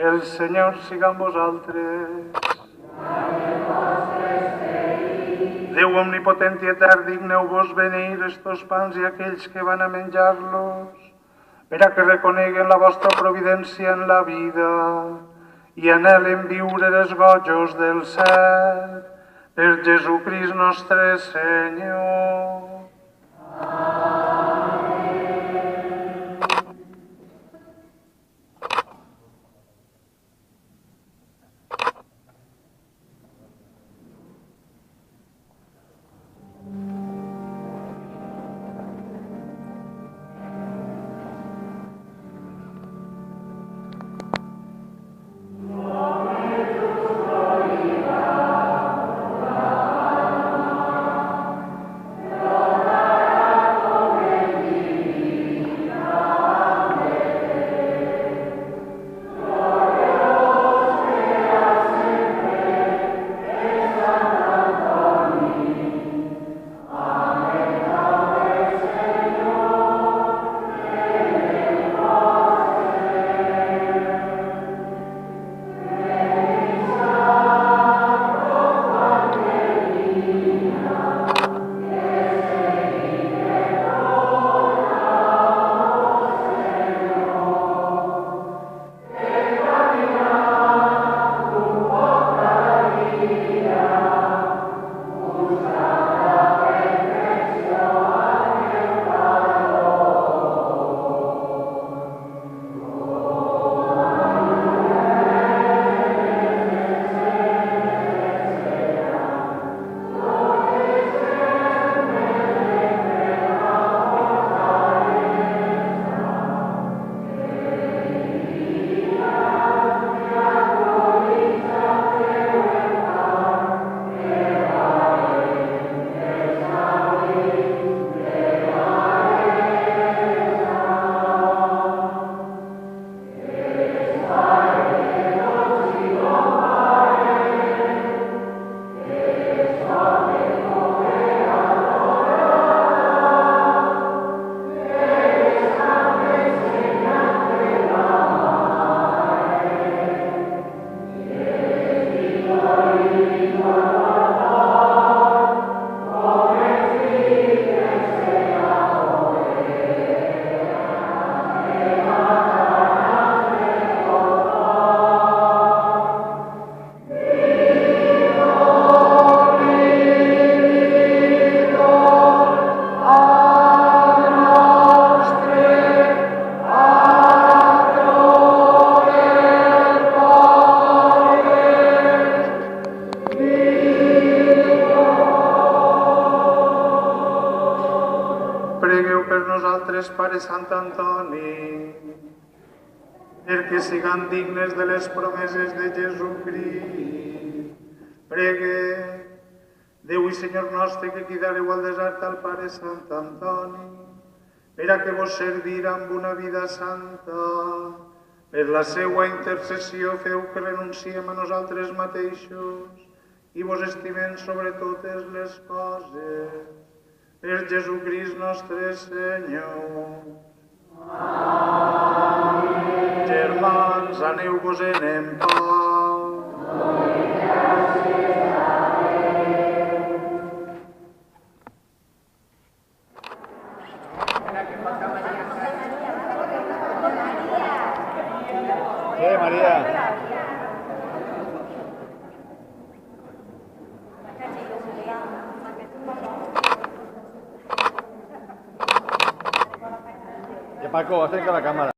El Senyor siga amb vosaltres. Déu omnipotent i etern, digneu-vos beneir estos pans i aquells que van a menjar-los, per a que reconeguen la vostra providència en la vida i anhelen viure els gojos del cel, per Jesucrist nostre Senyor. Pregueu per nosaltres, Pare Sant Antoni, perquè siguem dignes de les promeses de Jesucrist. Pregue, Déu i Senyor nostre, que cridareu al desert al Pare Sant Antoni, per a que vos servir amb una vida santa. Per la seua intercessió feu que renunciem a nosaltres mateixos i vos estimem sobre totes les coses. Per Jesucrist nostre Senyor. Amén. Germans, aneu-vos-en en pau. María. Ya Paco, acerca la cámara.